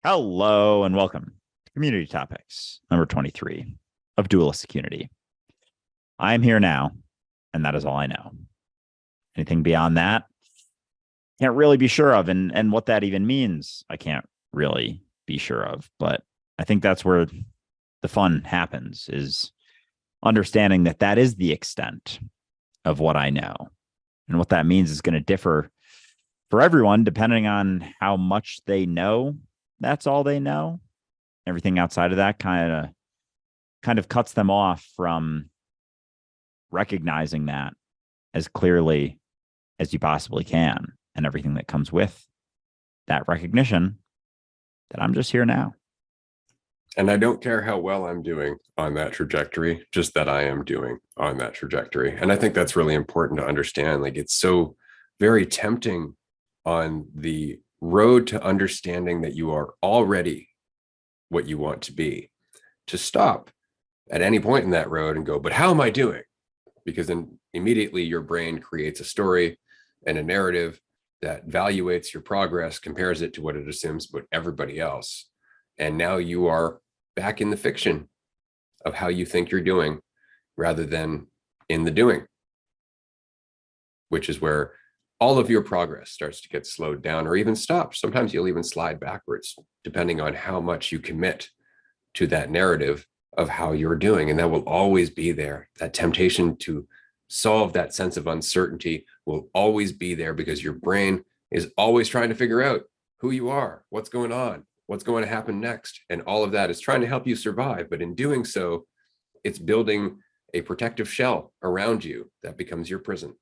Hello and welcome to Community Topics, number 23 of Dualistic Unity. I am here now, and that is all I know. Anything beyond that, can't really be sure of, and what that even means, I can't really be sure of. But I think that's where the fun happens, is understanding that that is the extent of what I know. And what that means is going to differ for everyone, depending on how much they know. That's all they know. Everything outside of that kind of cuts them off from recognizing that as clearly as you possibly can, and everything that comes with that recognition that I'm just here now. And I don't care how well I'm doing on that trajectory, just that I am doing on that trajectory. And I think that's really important to understand. Like, it's so very tempting on the road to understanding that you are already what you want to be, to stop at any point in that road and go, but how am I doing? Because then immediately your brain creates a story and a narrative that evaluates your progress, compares it to what it assumes about everybody else. And now you are back in the fiction of how you think you're doing rather than in the doing, which is where all of your progress starts to get slowed down or even stopped. Sometimes you'll even slide backwards, depending on how much you commit to that narrative of how you're doing. And that will always be there. That temptation to solve that sense of uncertainty will always be there, because your brain is always trying to figure out who you are, what's going on, what's going to happen next. And all of that is trying to help you survive. But in doing so, it's building a protective shell around you that becomes your prison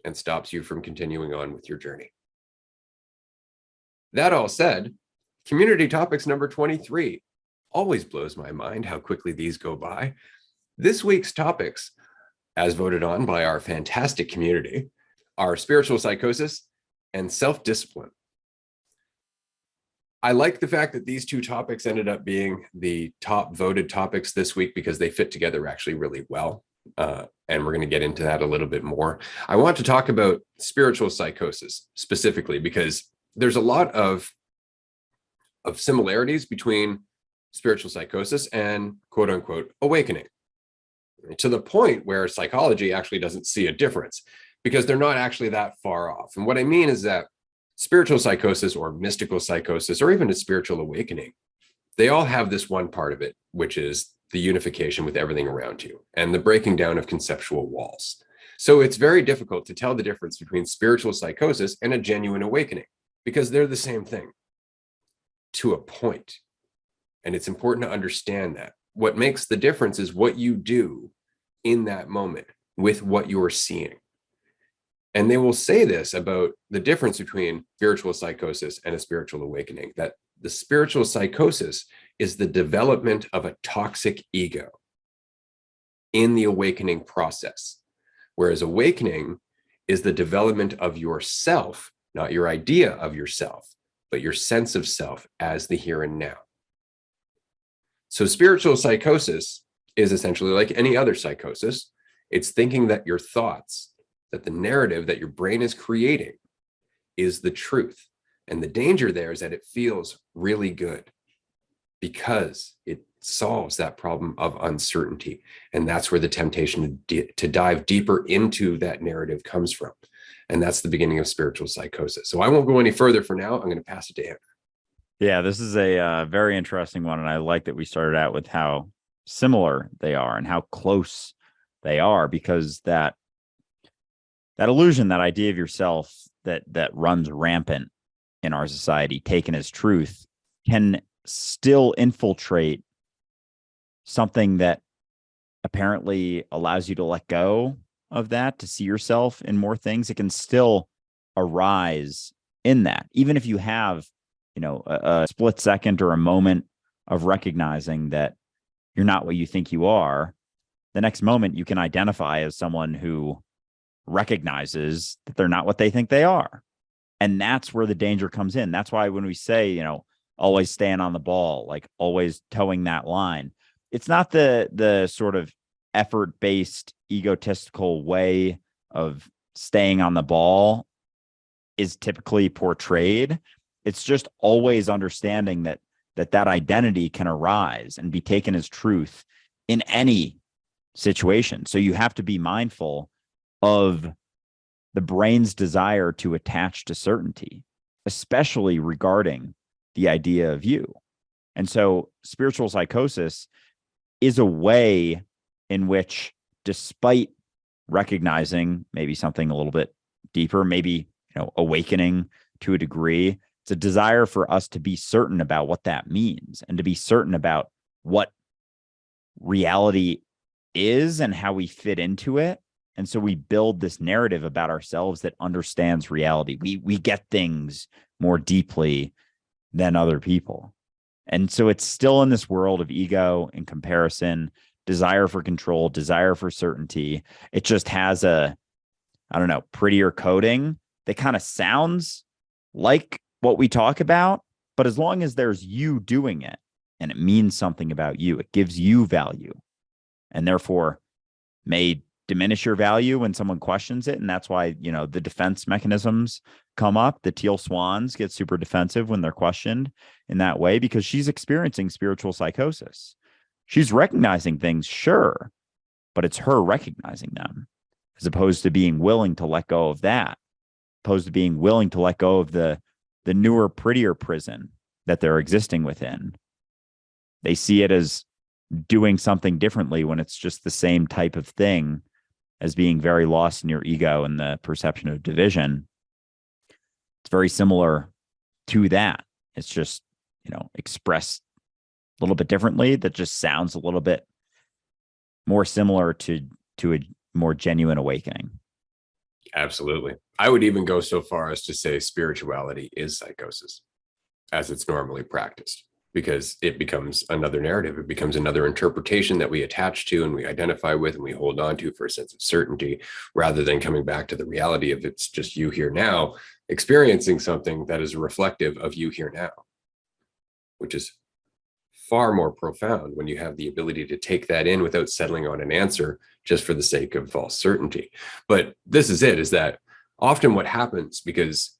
and stops you from continuing on with your journey. That all said, Community Topics number 23. Always blows my mind how quickly these go by. This week's topics, as voted on by our fantastic community, are spiritual psychosis and self-discipline. I like the fact that these two topics ended up being the top voted topics this week, because they fit together actually really well. And we're going to get into that a little bit more. I want to talk about spiritual psychosis specifically, because there's a lot of similarities between spiritual psychosis and quote unquote awakening, to the point where psychology actually doesn't see a difference, because they're not actually that far off. And what I mean is that spiritual psychosis or mystical psychosis, or even a spiritual awakening, they all have this one part of it, which is the unification with everything around you and the breaking down of conceptual walls. So it's very difficult to tell the difference between spiritual psychosis and a genuine awakening, because they're the same thing to a point. And it's important to understand that. What makes the difference is what you do in that moment with what you're seeing. And they will say this about the difference between spiritual psychosis and a spiritual awakening, that the spiritual psychosis is the development of a toxic ego in the awakening process, whereas awakening is the development of yourself, not your idea of yourself, but your sense of self as the here and now. So spiritual psychosis is essentially like any other psychosis. It's thinking that your thoughts, that the narrative that your brain is creating is the truth. And the danger there is that it feels really good because it solves that problem of uncertainty. And that's where the temptation to dive deeper into that narrative comes from. And that's the beginning of spiritual psychosis. So I won't go any further for now. I'm going to pass it to Andrew. Yeah, this is a very interesting one. And I like that we started out with how similar they are and how close they are, because that illusion, that idea of yourself that runs rampant in our society, taken as truth, can still infiltrate something that apparently allows you to let go of that, to see yourself in more things. It can still arise in that, even if you have, a split second or a moment of recognizing that you're not what you think you are. The next moment you can identify as someone who recognizes that they're not what they think they are. And that's where the danger comes in. That's why when we say, always staying on the ball, like always towing that line, it's not the sort of effort-based, egotistical way of staying on the ball is typically portrayed. It's just always understanding that identity can arise and be taken as truth in any situation. So you have to be mindful of the brain's desire to attach to certainty, especially regarding the idea of you. And so spiritual psychosis is a way in which, despite recognizing maybe something a little bit deeper, maybe, awakening to a degree, it's a desire for us to be certain about what that means and to be certain about what reality is and how we fit into it. And so we build this narrative about ourselves that understands reality. We get things more deeply than other people. And so it's still in this world of ego and comparison, desire for control, desire for certainty. It just has a, prettier coding that kind of sounds like what we talk about. But as long as there's you doing it and it means something about you, it gives you value, and therefore may diminish your value when someone questions it. And that's why, the defense mechanisms come up. The teal swans get super defensive when they're questioned in that way, because she's experiencing spiritual psychosis. She's recognizing things, sure, but it's her recognizing them, as opposed to being willing to let go of that, opposed to being willing to let go of the newer, prettier prison that they're existing within. They see it as doing something differently when it's just the same type of thing as being very lost in your ego and the perception of division. It's very similar to that. It's just, expressed a little bit differently. That just sounds a little bit more similar to a more genuine awakening. Absolutely. I would even go so far as to say spirituality is psychosis as it's normally practiced, because it becomes another narrative. It becomes another interpretation that we attach to and we identify with and we hold on to for a sense of certainty, rather than coming back to the reality of it's just you here now, experiencing something that is reflective of you here now, which is far more profound when you have the ability to take that in without settling on an answer just for the sake of false certainty. But this is it, is that often what happens, because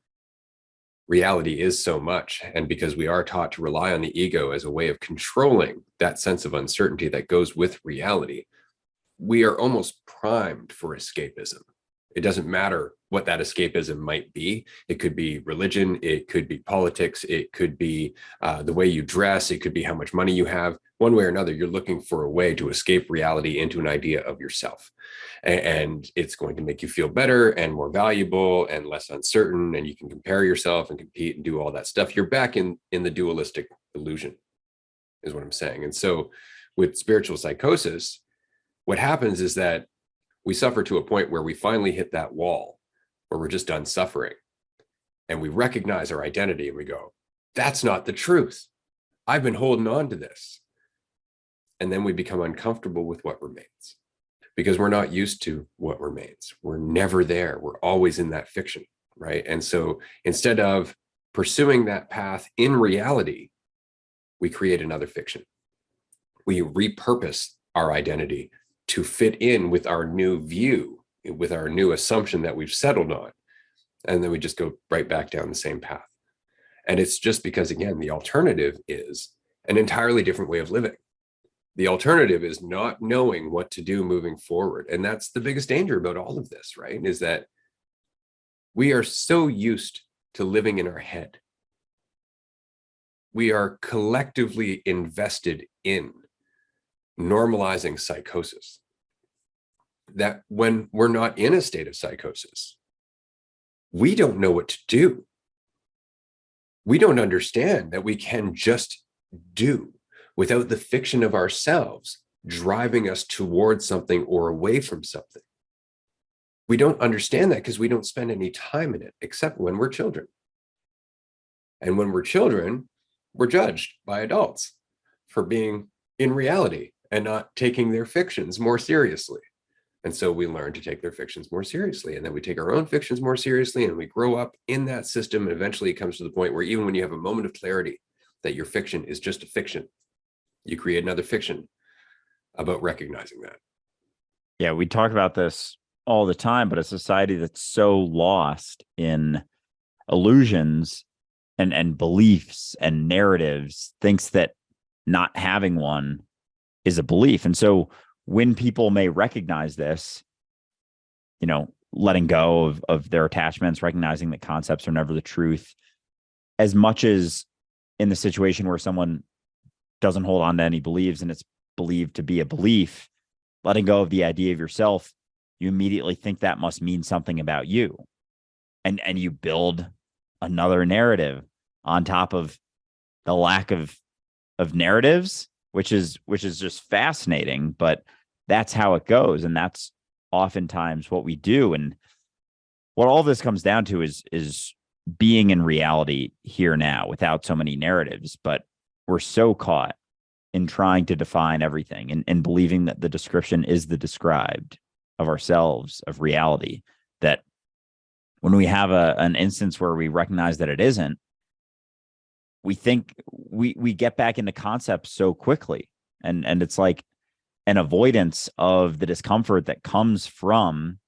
reality is so much, and because we are taught to rely on the ego as a way of controlling that sense of uncertainty that goes with reality, we are almost primed for escapism. It doesn't matter what that escapism might be. It could be religion, it could be politics, it could be the way you dress, it could be how much money you have. One way or another, you're looking for a way to escape reality into an idea of yourself. And it's going to make you feel better and more valuable and less uncertain, and you can compare yourself and compete and do all that stuff. You're back in the dualistic illusion, is what I'm saying. And so with spiritual psychosis, what happens is that we suffer to a point where we finally hit that wall where we're just done suffering, and we recognize our identity and we go, that's not the truth. I've been holding on to this. And then we become uncomfortable with what remains, because we're not used to what remains. We're never there. We're always in that fiction, right? And so instead of pursuing that path in reality, we create another fiction. We repurpose our identity to fit in with our new view, with our new assumption that we've settled on. And then we just go right back down the same path. And it's just because, again, the alternative is an entirely different way of living. The alternative is not knowing what to do moving forward. And that's the biggest danger about all of this, right? Is that we are so used to living in our head. We are collectively invested in normalizing psychosis, that when we're not in a state of psychosis, we don't know what to do. We don't understand that we can just do without the fiction of ourselves driving us towards something or away from something. We don't understand that because we don't spend any time in it, except when we're children. And when we're children, we're judged by adults for being in reality and not taking their fictions more seriously. And so we learn to take their fictions more seriously, and then we take our own fictions more seriously, and we grow up in that system. And eventually it comes to the point where even when you have a moment of clarity that your fiction is just a fiction, you create another fiction about recognizing that. Yeah, we talk about this all the time, but a society that's so lost in illusions and beliefs and narratives, thinks that not having one is a belief. And so when people may recognize this, letting go of their attachments, recognizing that concepts are never the truth, as much as in the situation where someone doesn't hold on to any beliefs and it's believed to be a belief, letting go of the idea of yourself, you immediately think that must mean something about you. And you build another narrative on top of the lack of narratives, which is just fascinating, but that's how it goes. And that's oftentimes what we do. And what all this comes down to is being in reality here now without so many narratives. But we're so caught in trying to define everything and believing that the description is the described of ourselves, of reality, that when we have an instance where we recognize that it isn't, we think we get back into concepts so quickly. And it's like an avoidance of the discomfort that comes from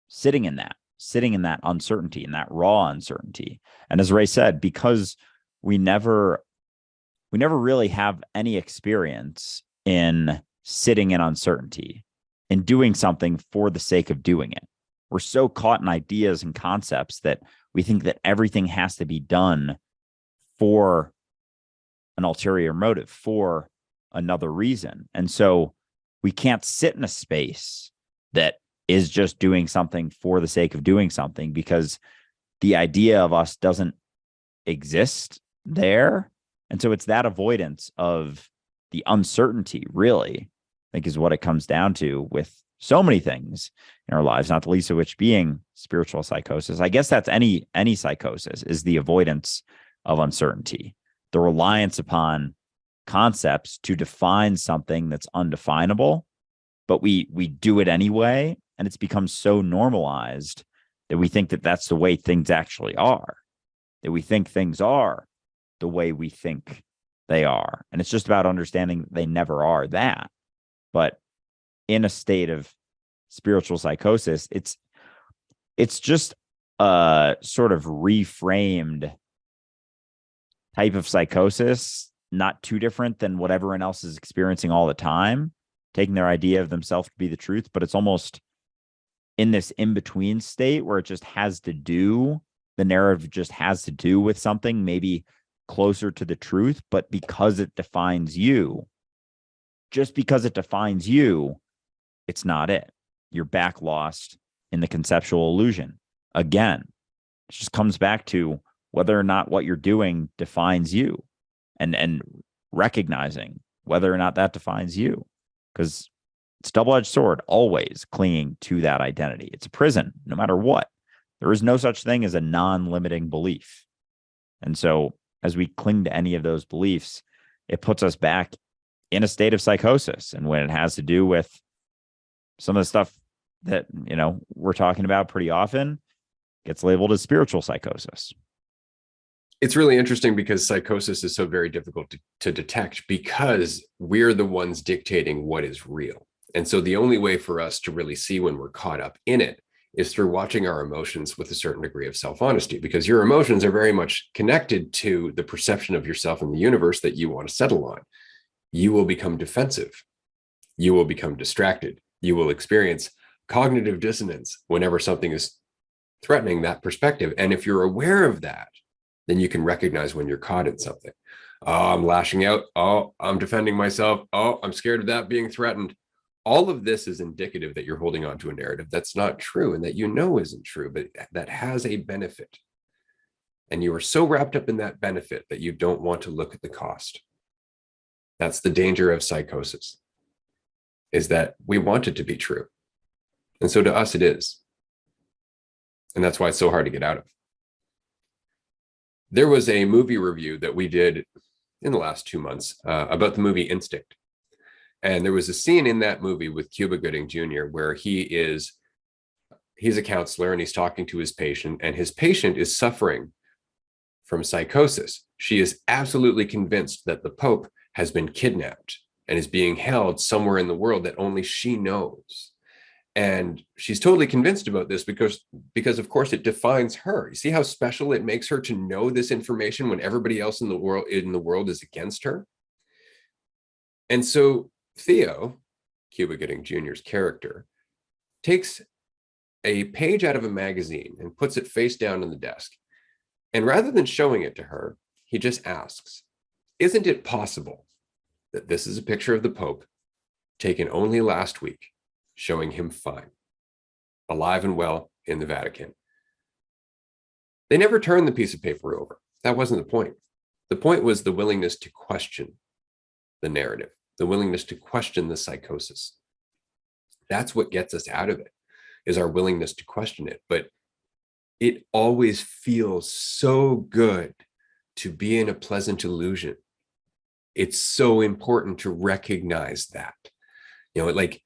sitting in that uncertainty and that raw uncertainty. And as Ray said, because we never really have any experience in sitting in uncertainty and doing something for the sake of doing it. We're so caught in ideas and concepts that we think that everything has to be done for an ulterior motive, for another reason. And so we can't sit in a space that is just doing something for the sake of doing something, because the idea of us doesn't exist there. And so it's that avoidance of the uncertainty, really, I think, is what it comes down to with so many things in our lives, not the least of which being spiritual psychosis. I guess that's any psychosis, is the avoidance of uncertainty, the reliance upon concepts to define something that's undefinable, but we do it anyway. And it's become so normalized that we think that that's the way things actually are, that we think things are the way we think they are. And it's just about understanding that they never are that. But in a state of spiritual psychosis, it's just a sort of reframed type of psychosis, not too different than what everyone else is experiencing all the time, taking their idea of themselves to be the truth. But it's almost in this in-between state where it just has to do, the narrative just has to do with something maybe closer to the truth, but because it defines you, just because it defines you, it's not it. You're back lost in the conceptual illusion. Again, it just comes back to whether or not what you're doing defines you, and recognizing whether or not that defines you, because it's a double-edged sword, always clinging to that identity. It's a prison, no matter what. There is no such thing as a non-limiting belief. And so as we cling to any of those beliefs, it puts us back in a state of psychosis. And when it has to do with some of the stuff that, we're talking about pretty often, gets labeled as spiritual psychosis. It's really interesting because psychosis is so very difficult to detect, because we're the ones dictating what is real. And so the only way for us to really see when we're caught up in it is through watching our emotions with a certain degree of self-honesty, because your emotions are very much connected to the perception of yourself in the universe that you want to settle on. You will become defensive. You will become distracted. You will experience cognitive dissonance whenever something is threatening that perspective. And if you're aware of that, then you can recognize when you're caught in something. Oh, I'm lashing out. Oh, I'm defending myself. Oh, I'm scared of that being threatened. All of this is indicative that you're holding on to a narrative that's not true and that isn't true, but that has a benefit. And you are so wrapped up in that benefit that you don't want to look at the cost. That's the danger of psychosis, is that we want it to be true. And so to us, it is. And that's why it's so hard to get out of. There was a movie review that we did in the last 2 months about the movie Instinct. And there was a scene in that movie with Cuba Gooding Jr. where he's a counselor and he's talking to his patient, and his patient is suffering from psychosis. She is absolutely convinced that the Pope has been kidnapped and is being held somewhere in the world that only she knows. And she's totally convinced about this because of course it defines her. You see how special it makes her to know this information when everybody else in the world is against her. And so Theo, Cuba Gooding Jr.'s character, takes a page out of a magazine and puts it face down on the desk. And rather than showing it to her, he just asks, isn't it possible that this is a picture of the Pope taken only last week, showing him fine, alive and well in the Vatican? They never turned the piece of paper over. That wasn't the point. The point was the willingness to question the narrative, the willingness to question the psychosis. That's what gets us out of it, is our willingness to question it. But it always feels so good to be in a pleasant illusion. It's so important to recognize that. Like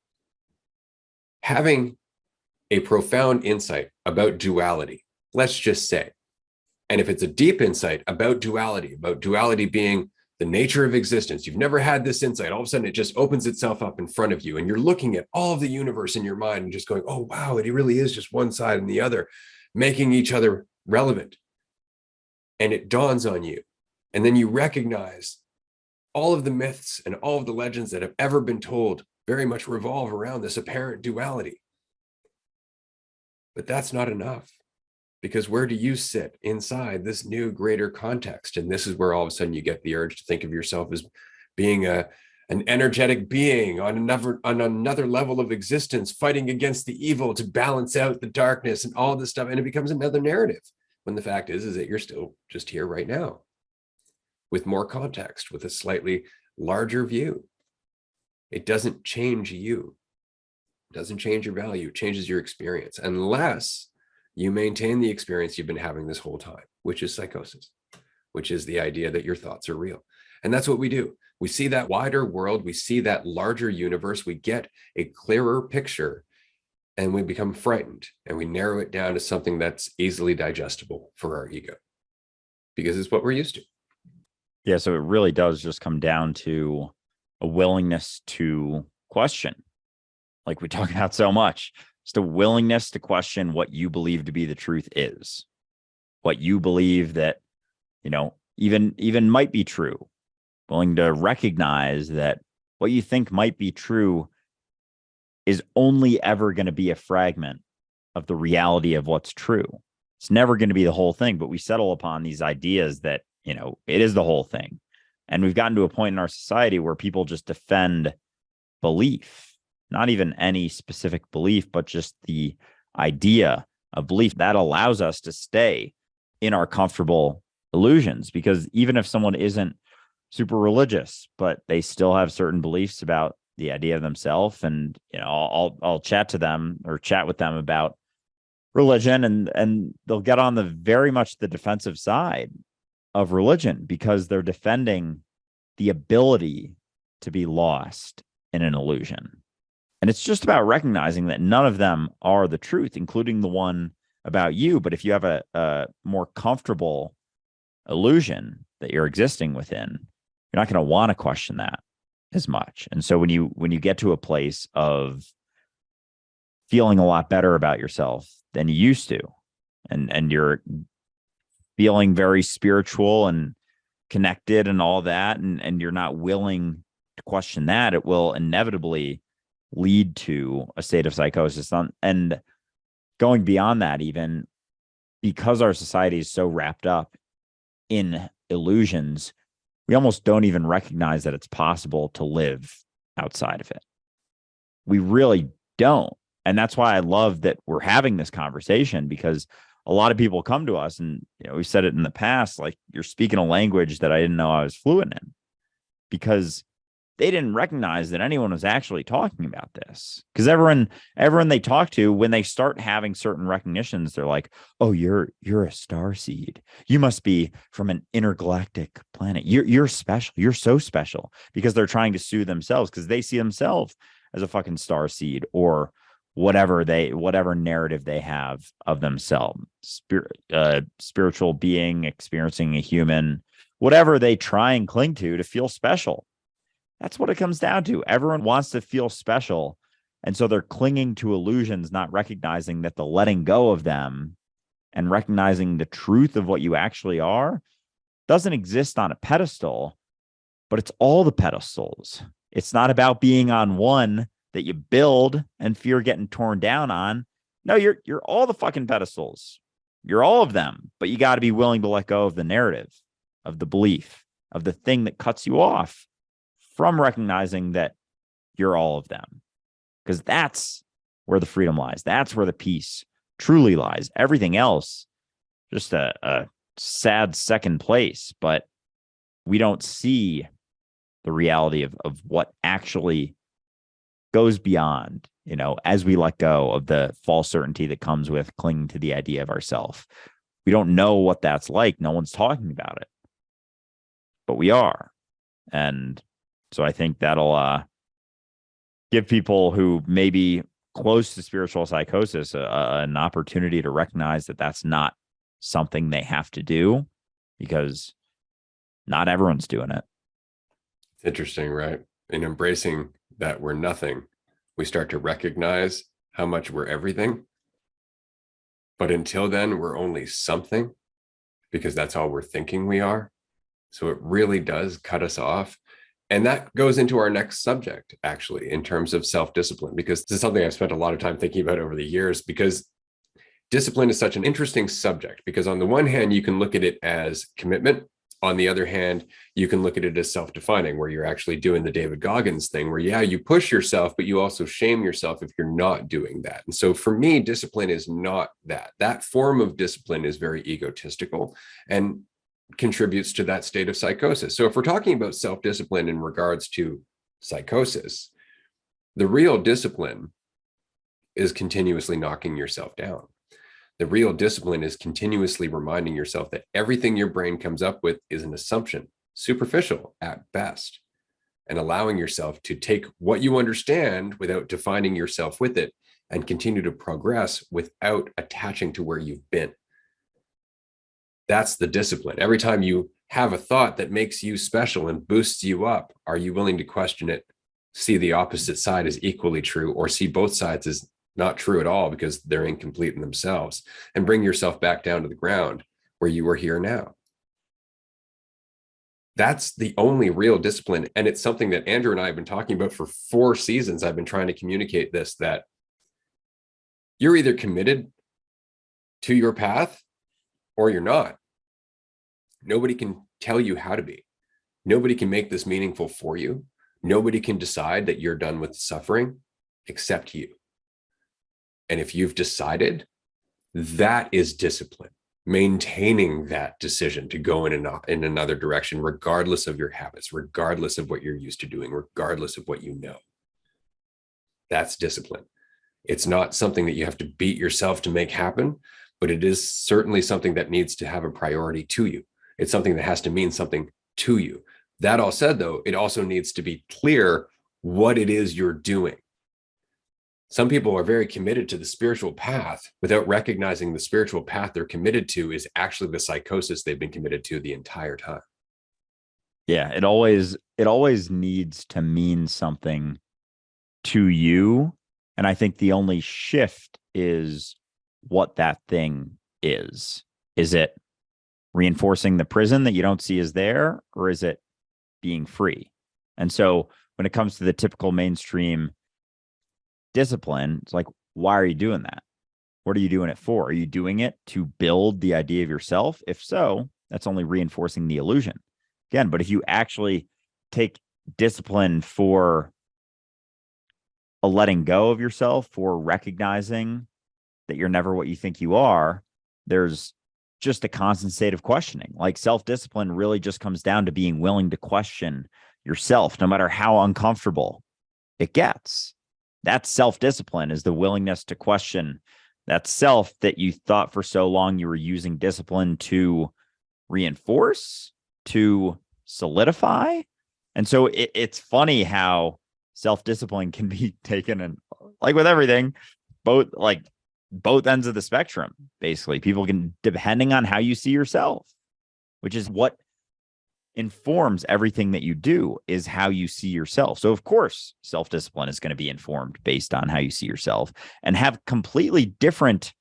having a profound insight about duality, let's just say, and if it's a deep insight about duality being the nature of existence, you've never had this insight, all of a sudden it just opens itself up in front of you and you're looking at all of the universe in your mind and just going, oh, wow, it really is just one side and the other, making each other relevant. And it dawns on you. And then you recognize all of the myths and all of the legends that have ever been told very much revolve around this apparent duality. But that's not enough, because where do you sit inside this new greater context? And this is where all of a sudden you get the urge to think of yourself as being an energetic being on another level of existence, fighting against the evil to balance out the darkness and all this stuff. And it becomes another narrative, when the fact is that you're still just here right now with more context, with a slightly larger view. It doesn't change you. It doesn't change your value. It changes your experience, unless you maintain the experience you've been having this whole time, which is psychosis, which is the idea that your thoughts are real. And that's what we do. We see that wider world. We see that larger universe. We get a clearer picture and we become frightened, and we narrow it down to something that's easily digestible for our ego, because it's what we're used to. Yeah. So it really does just come down to a willingness to question, like we talk about so much. Just a willingness to question what you believe to be the truth is, what you believe that, even might be true. Willing to recognize that what you think might be true is only ever going to be a fragment of the reality of what's true. It's never going to be the whole thing, but we settle upon these ideas that, it is the whole thing. And we've gotten to a point in our society where people just defend belief, not even any specific belief, but just the idea of belief that allows us to stay in our comfortable illusions. Because even if someone isn't super religious, but they still have certain beliefs about the idea of themselves, and I'll chat to them or chat with them about religion, and they'll get on the very much the defensive side of religion, because they're defending the ability to be lost in an illusion. And it's just about recognizing that none of them are the truth, including the one about you. But if you have a more comfortable illusion that you're existing within, you're not going to want to question that as much. And so when you get to a place of feeling a lot better about yourself than you used to, and you're feeling very spiritual and connected and all that, and you're not willing to question that, it will inevitably lead to a state of psychosis. And going beyond that, even because our society is so wrapped up in illusions, we almost don't even recognize that it's possible to live outside of it. We really don't. And that's why I love that we're having this conversation, because a lot of people come to us, and we've said it in the past, like, you're speaking a language that I didn't know I was fluent in, because they didn't recognize that anyone was actually talking about this. Because everyone they talk to, when they start having certain recognitions, they're like, oh, you're a star seed. You must be from an intergalactic planet. You're special. You're so special, because they're trying to soothe themselves, because they see themselves as a fucking star seed, or whatever narrative they have of themselves, spiritual being, experiencing a human, whatever they try and cling to feel special. That's what it comes down to. Everyone wants to feel special, And so they're clinging to illusions, not recognizing that the letting go of them and recognizing the truth of what you actually are doesn't exist on a pedestal, but it's all the pedestals. It's not about being on one that you build and fear getting torn down on. No, you're all the fucking pedestals. You're all of them, but you got to be willing to let go of the narrative, of the belief, of the thing that cuts you off from recognizing that you're all of them. Because that's where the freedom lies. That's where the peace truly lies. Everything else, just a sad second place, but we don't see the reality of what actually goes beyond, as we let go of the false certainty that comes with clinging to the idea of ourself. We don't know what that's like. No one's talking about it, but we are. And so I think that'll give people who may be close to spiritual psychosis an opportunity to recognize that that's not something they have to do, because not everyone's doing it. It's interesting, right? In embracing that we're nothing, we start to recognize how much we're everything. But until then, we're only something, because that's all we're thinking we are. So it really does cut us off. And that goes into our next subject, actually, in terms of self-discipline, because this is something I've spent a lot of time thinking about over the years, because discipline is such an interesting subject. Because on the one hand, you can look at it as commitment. On the other hand, you can look at it as self-defining, where you're actually doing the David Goggins thing, where, yeah, you push yourself, but you also shame yourself if you're not doing that. And so for me, discipline is not that. That form of discipline is very egotistical and contributes to that state of psychosis. So if we're talking about self-discipline in regards to psychosis, the real discipline is continuously knocking yourself down. The real discipline is continuously reminding yourself that everything your brain comes up with is an assumption, superficial at best, and allowing yourself to take what you understand without defining yourself with it and continue to progress without attaching to where you've been. That's the discipline. Every time you have a thought that makes you special and boosts you up, are you willing to question it, see the opposite side as equally true, or see both sides as not true at all because they're incomplete in themselves, and bring yourself back down to the ground where you are here now? That's the only real discipline. And it's something that Andrew and I have been talking about for 4 seasons. I've been trying to communicate this, that you're either committed to your path or you're not. Nobody can tell you how to be. Nobody can make this meaningful for you. Nobody can decide that you're done with suffering except you. And if you've decided, that is discipline, maintaining that decision to go in another direction, regardless of your habits, regardless of what you're used to doing, regardless of what you know. That's discipline. It's not something that you have to beat yourself to make happen, but it is certainly something that needs to have a priority to you. It's something that has to mean something to you. That all said, though, it also needs to be clear what it is you're doing. Some people are very committed to the spiritual path without recognizing the spiritual path they're committed to is actually the psychosis they've been committed to the entire time. Yeah, it always needs to mean something to you. And I think the only shift is what that thing is. Is it reinforcing the prison that you don't see is there, or is it being free? And so when it comes to the typical mainstream discipline, it's like, why are you doing that? What are you doing it for? Are you doing it to build the idea of yourself? If so, that's only reinforcing the illusion. Again, but if you actually take discipline for a letting go of yourself, for recognizing that you're never what you think you are, there's just a constant state of questioning. Like self-discipline really just comes down to being willing to question yourself, no matter how uncomfortable it gets. That's self-discipline, is the willingness to question that self that you thought for so long you were using discipline to reinforce, to solidify. And so it's funny how self-discipline can be taken, and like with everything, both ends of the spectrum. Basically, people can, depending on how you see yourself, which is what informs everything that you do is how you see yourself. So, of course, self-discipline is going to be informed based on how you see yourself and have completely different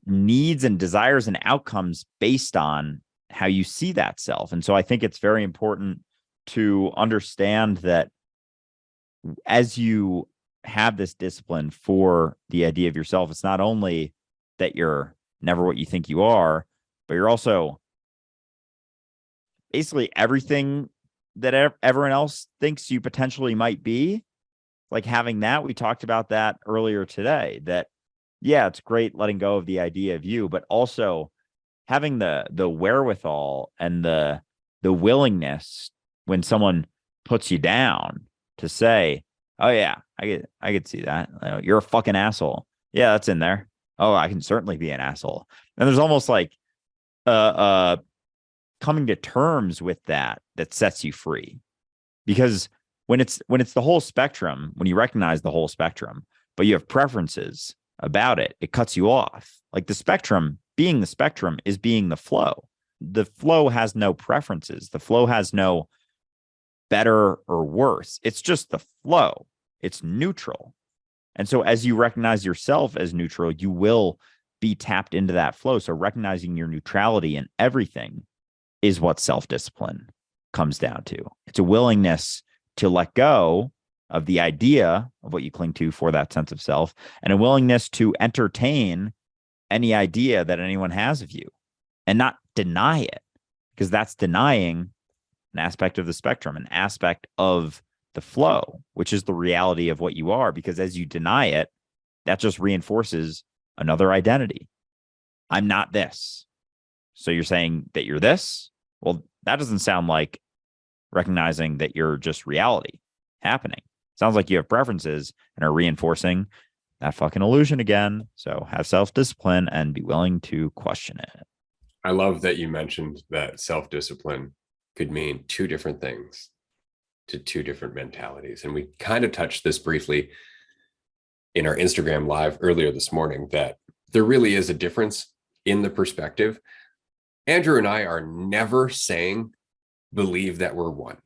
needs and desires and outcomes based on how you see that self. And so I think it's very important to understand that as you have this discipline for the idea of yourself, it's not only that you're never what you think you are, but you're also basically everything that everyone else thinks you potentially might be. Like having that, we talked about that earlier today, that, yeah, it's great letting go of the idea of you, but also having the wherewithal and the willingness when someone puts you down to say, oh yeah, I could see that. You're a fucking asshole. Yeah, that's in there. Oh, I can certainly be an asshole. And there's almost like coming to terms with that sets you free. Because when it's the whole spectrum, when you recognize the whole spectrum, but you have preferences about it, it cuts you off. Like the spectrum, being the spectrum is being the flow. The flow has no preferences. The flow has no better or worse. It's just the flow. It's neutral. And so as you recognize yourself as neutral, you will be tapped into that flow. So recognizing your neutrality in everything is what self-discipline comes down to. It's a willingness to let go of the idea of what you cling to for that sense of self, and a willingness to entertain any idea that anyone has of you and not deny it, because that's denying an aspect of the spectrum, an aspect of the flow, which is the reality of what you are. Because as you deny it, that just reinforces another identity. I'm not this. So you're saying that you're this? Well, that doesn't sound like recognizing that you're just reality happening. Sounds like you have preferences and are reinforcing that fucking illusion again. So have self-discipline and be willing to question it. I love that you mentioned that self-discipline could mean two different things to two different mentalities. And we kind of touched this briefly in our Instagram live earlier this morning, that there really is a difference in the perspective. Andrew and I are never saying, believe that we're one.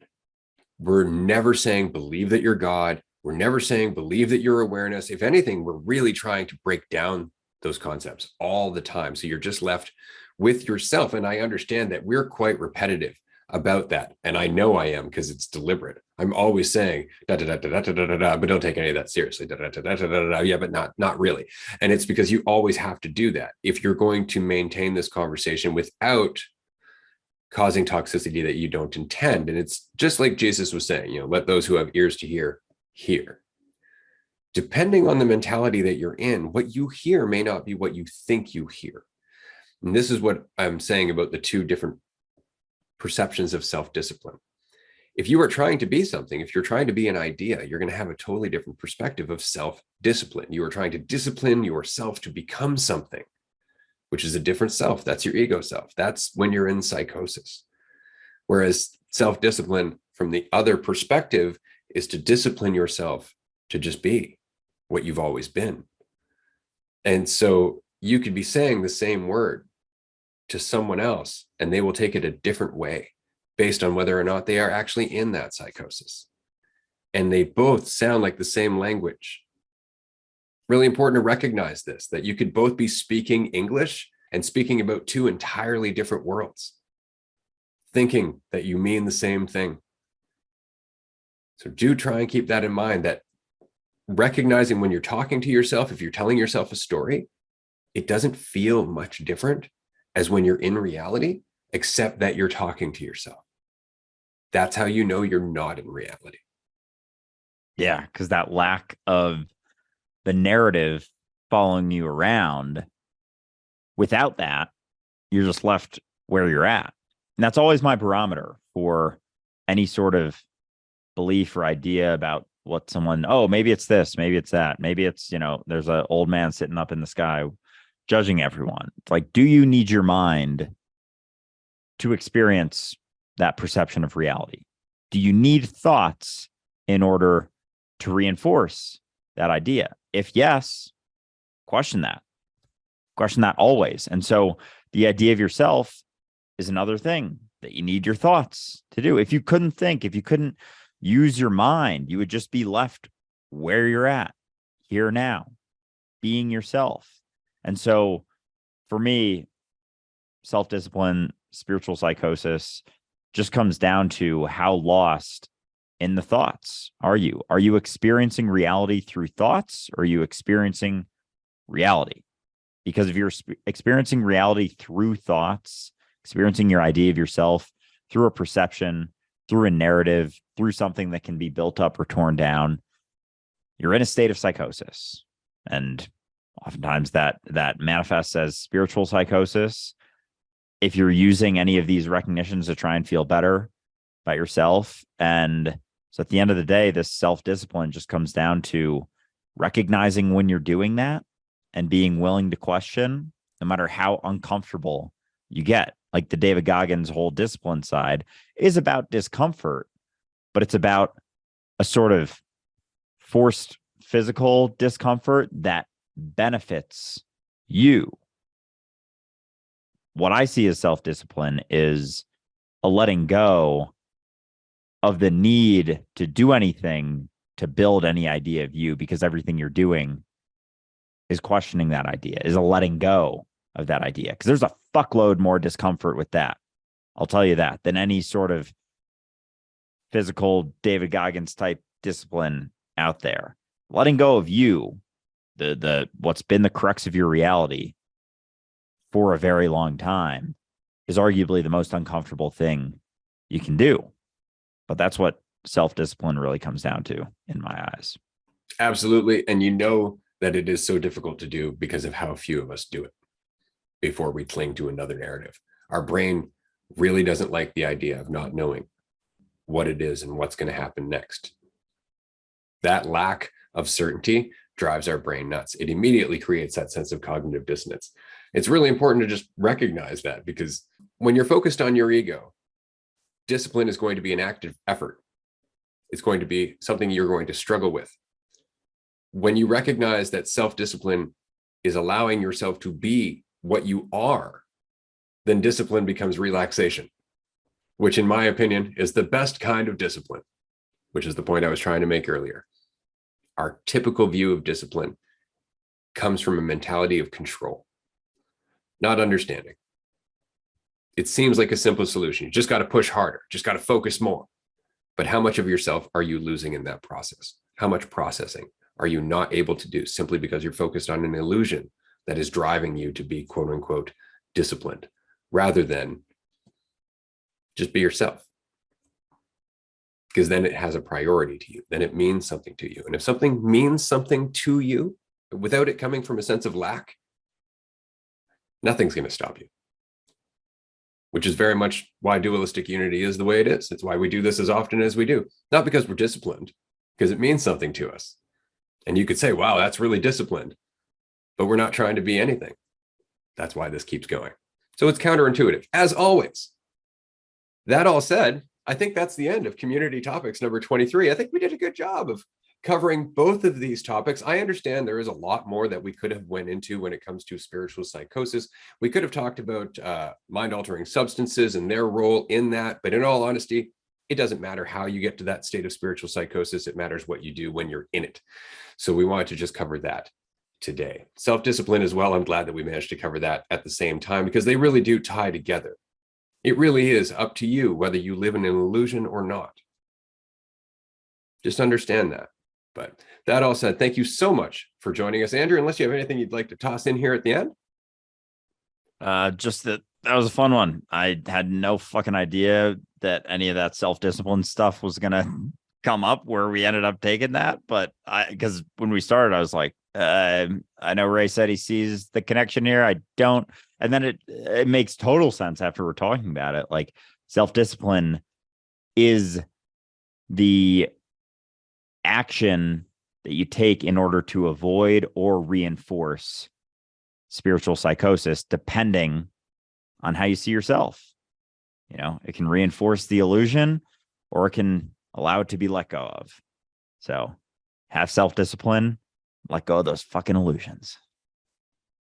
We're never saying, believe that you're God. We're never saying, believe that you're awareness. If anything, we're really trying to break down those concepts all the time. So you're just left with yourself. And I understand that we're quite repetitive about that. And I know I am, because it's deliberate. I'm always saying, da, da, da, da, da, da, da, da, but don't take any of that seriously. Da, da, da, da, da, da, da, yeah, but not really. And it's because you always have to do that if you're going to maintain this conversation without causing toxicity that you don't intend. And it's just like Jesus was saying, let those who have ears to hear, hear. Depending on the mentality that you're in, what you hear may not be what you think you hear. And this is what I'm saying about the two different perceptions of self-discipline. If you are trying to be something, if you're trying to be an idea, you're going to have a totally different perspective of self-discipline. You are trying to discipline yourself to become something, which is a different self. That's your ego self. That's when you're in psychosis. Whereas self-discipline from the other perspective is to discipline yourself to just be what you've always been. And so you could be saying the same word to someone else, and they will take it a different way based on whether or not they are actually in that psychosis. And they both sound like the same language. Really important to recognize this, that you could both be speaking English and speaking about two entirely different worlds, thinking that you mean the same thing. So do try and keep that in mind, that recognizing when you're talking to yourself, if you're telling yourself a story, it doesn't feel much different as when you're in reality, except that you're talking to yourself. That's how you know you're not in reality. Yeah, because that lack of the narrative following you around, without that, you're just left where you're at. And that's always my barometer for any sort of belief or idea about what someone, oh, maybe it's this, maybe it's that, maybe it's, there's an old man sitting up in the sky judging everyone. It's like, do you need your mind to experience that perception of reality? Do you need thoughts in order to reinforce that idea? If yes, question that. Question that always. And so the idea of yourself is another thing that you need your thoughts to do. If you couldn't think, if you couldn't use your mind, you would just be left where you're at, here now, being yourself. And so for me, self-discipline, spiritual psychosis just comes down to how lost in the thoughts are you? Are you experiencing reality through thoughts, or are you experiencing reality? Because if you're experiencing reality through thoughts, experiencing your idea of yourself through a perception, through a narrative, through something that can be built up or torn down, you're in a state of psychosis. And oftentimes that manifests as spiritual psychosis. If you're using any of these recognitions to try and feel better about yourself. And so at the end of the day, this self-discipline just comes down to recognizing when you're doing that and being willing to question, no matter how uncomfortable you get. Like the David Goggins whole discipline side is about discomfort, but it's about a sort of forced physical discomfort that benefits you. What I see as self-discipline is a letting go of the need to do anything to build any idea of you, because everything you're doing is questioning that idea, is a letting go of that idea. Because there's a fuckload more discomfort with that. I'll tell you that, than any sort of physical David Goggins type discipline out there. Letting go of you, the what's been the crux of your reality for a very long time, is arguably the most uncomfortable thing you can do. But that's what self-discipline really comes down to in my eyes. Absolutely. And you know that it is so difficult to do because of how few of us do it before we cling to another narrative. Our brain really doesn't like the idea of not knowing what it is and what's going to happen next. That lack of certainty drives our brain nuts. It immediately creates that sense of cognitive dissonance. It's really important to just recognize that, because when you're focused on your ego, discipline is going to be an active effort. It's going to be something you're going to struggle with. When you recognize that self-discipline is allowing yourself to be what you are, then discipline becomes relaxation, which in my opinion is the best kind of discipline, which is the point I was trying to make earlier. Our typical view of discipline comes from a mentality of control, not understanding. It seems like a simple solution. You just got to push harder, just got to focus more. But how much of yourself are you losing in that process? How much processing are you not able to do simply because you're focused on an illusion that is driving you to be quote unquote disciplined, rather than just be yourself? Because then it has a priority to you. Then it means something to you. And if something means something to you without it coming from a sense of lack, nothing's going to stop you. Which is very much why dualistic unity is the way it is. It's why we do this as often as we do. Not because we're disciplined, because it means something to us. And you could say, wow, that's really disciplined, but we're not trying to be anything. That's why this keeps going. So it's counterintuitive, as always. That all said, I think that's the end of community topics number 23. I think we did a good job of covering both of these topics. I understand there is a lot more that we could have went into when it comes to spiritual psychosis. We could have talked about mind-altering substances and their role in that. But in all honesty, it doesn't matter how you get to that state of spiritual psychosis. It matters what you do when you're in it. So we wanted to just cover that today. Self-discipline as well. I'm glad that we managed to cover that at the same time, because they really do tie together. It really is up to you whether you live in an illusion or not. Just understand that. But that all said, thank you so much for joining us, Andrew. Unless you have anything you'd like to toss in here at the end. Just that was a fun one. I had no fucking idea that any of that self-discipline stuff was going to come up where we ended up taking that. But because when we started, I was like, I know Ray said he sees the connection here. I don't. And then it makes total sense after we're talking about it. Like, self-discipline is the action that you take in order to avoid or reinforce spiritual psychosis, depending on how you see yourself. You know, it can reinforce the illusion, or it can allow it to be let go of. So have self-discipline, let go of those fucking illusions.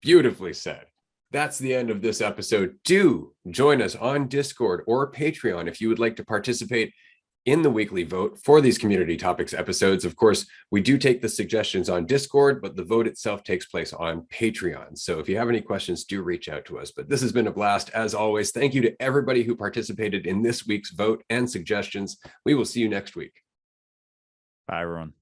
Beautifully said. That's the end of this episode. Do join us on Discord or Patreon if you would like to participate in the weekly vote for these community topics episodes. Of course, we do take the suggestions on Discord, but the vote itself takes place on Patreon. So if you have any questions, do reach out to us. But this has been a blast. As always, thank you to everybody who participated in this week's vote and suggestions. We will see you next week. Bye, everyone.